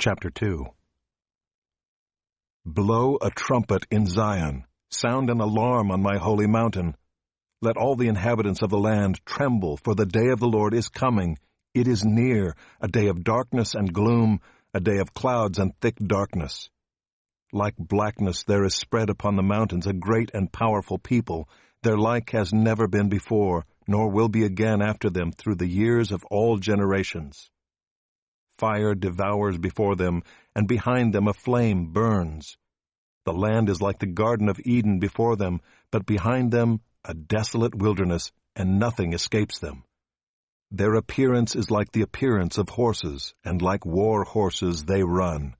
Chapter 2. Blow a trumpet in Zion, sound an alarm on my holy mountain. Let all the inhabitants of the land tremble, for the day of the Lord is coming. It is near, a day of darkness and gloom, a day of clouds and thick darkness. Like blackness there is spread upon the mountains a great and powerful people. Their like has never been before, nor will be again after them through the years of all generations. Fire devours before them, and behind them a flame burns. The land is like the Garden of Eden before them, but behind them a desolate wilderness, and nothing escapes them. Their appearance is like the appearance of horses, and like war horses they run.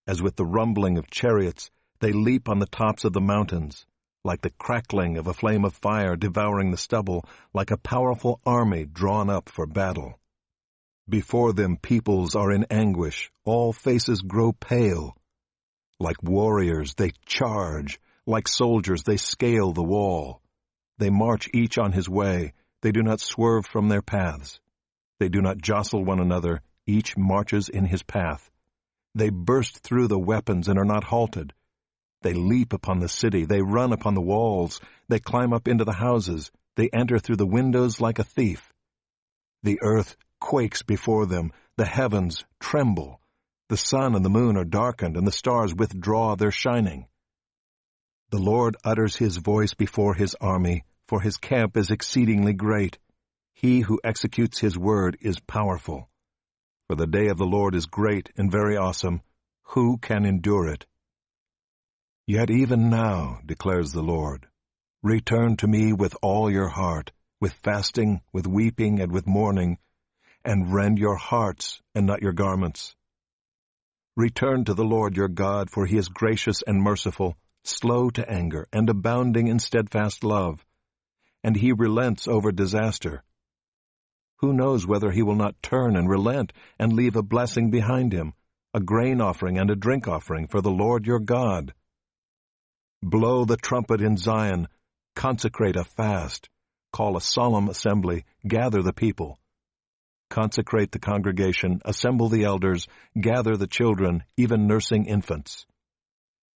As with the rumbling of chariots, they leap on the tops of the mountains, like the crackling of a flame of fire devouring the stubble, like a powerful army drawn up for battle. Before them peoples are in anguish, all faces grow pale. Like warriors they charge, like soldiers they scale the wall. They march each on his way, they do not swerve from their paths. They do not jostle one another, each marches in his path. They burst through the weapons and are not halted. They leap upon the city, they run upon the walls, they climb up into the houses, they enter through the windows like a thief. The earth quakes before them, the heavens tremble. The sun and the moon are darkened, and the stars withdraw their shining. The Lord utters his voice before his army, for his camp is exceedingly great. He who executes his word is powerful. For the day of the Lord is great and very awesome. Who can endure it? Yet even now, declares the Lord, return to me with all your heart, with fasting, with weeping, and with mourning, and rend your hearts and not your garments. Return to the Lord your God, for he is gracious and merciful, slow to anger, and abounding in steadfast love. And he relents over disaster. Who knows whether he will not turn and relent and leave a blessing behind him, a grain offering and a drink offering for the Lord your God? Blow the trumpet in Zion, consecrate a fast, call a solemn assembly, gather the people. Consecrate the congregation, assemble the elders, gather the children, even nursing infants.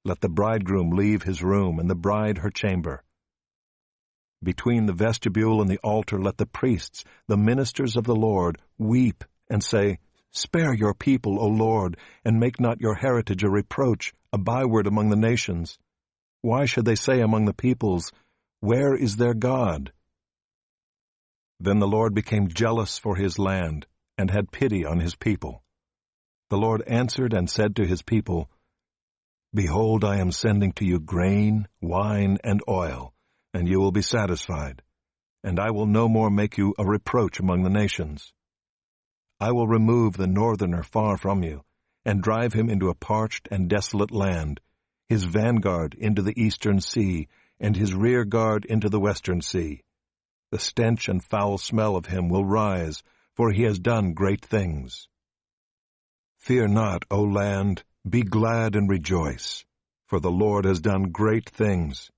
Let the bridegroom leave his room, and the bride her chamber. Between the vestibule and the altar let the priests, the ministers of the Lord, weep and say, Spare your people, O Lord, and make not your heritage a reproach, a byword among the nations. Why should they say among the peoples, Where is their God? Then the Lord became jealous for his land, and had pity on his people. The Lord answered and said to his people, Behold, I am sending to you grain, wine, and oil, and you will be satisfied, and I will no more make you a reproach among the nations. I will remove the northerner far from you, and drive him into a parched and desolate land, his vanguard into the eastern sea, and his rear guard into the western sea. The stench and foul smell of him will rise, for he has done great things. Fear not, O land, be glad and rejoice, for the Lord has done great things.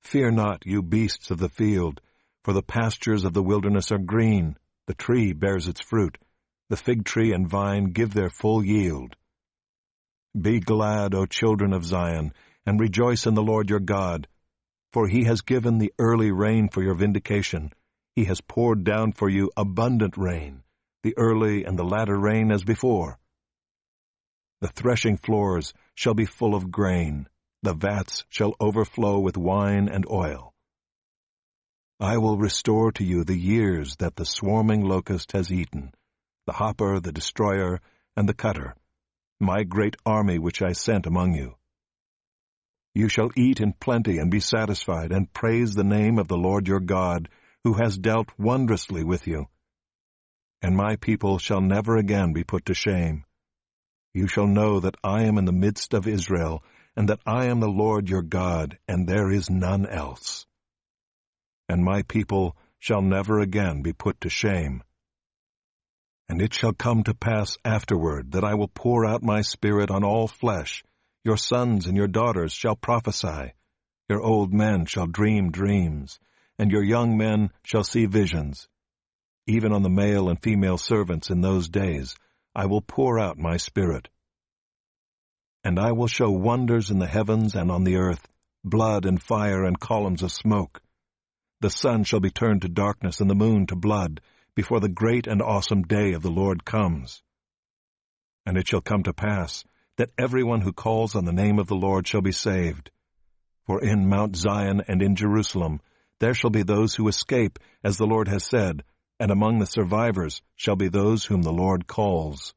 Fear not, you beasts of the field, for the pastures of the wilderness are green, the tree bears its fruit, the fig tree and vine give their full yield. Be glad, O children of Zion, and rejoice in the Lord your God, for he has given the early rain for your vindication. He has poured down for you abundant rain, the early and the latter rain as before. The threshing floors shall be full of grain, the vats shall overflow with wine and oil. I will restore to you the years that the swarming locust has eaten, the hopper, the destroyer, and the cutter, my great army which I sent among you. You shall eat in plenty and be satisfied, and praise the name of the Lord your God, who has dealt wondrously with you. And my people shall never again be put to shame. You shall know that I am in the midst of Israel, and that I am the Lord your God, and there is none else. And my people shall never again be put to shame. And it shall come to pass afterward that I will pour out my Spirit on all flesh. Your sons and your daughters shall prophesy, your old men shall dream dreams, and your young men shall see visions. Even on the male and female servants in those days I will pour out my Spirit, And I will show wonders in the heavens and on the earth, blood and fire and columns of smoke. The sun shall be turned to darkness and the moon to blood, before the great and awesome day of the Lord comes. And it shall come to pass that everyone who calls on the name of the Lord shall be saved. For in Mount Zion and in Jerusalem there shall be those who escape, as the Lord has said, and among the survivors shall be those whom the Lord calls.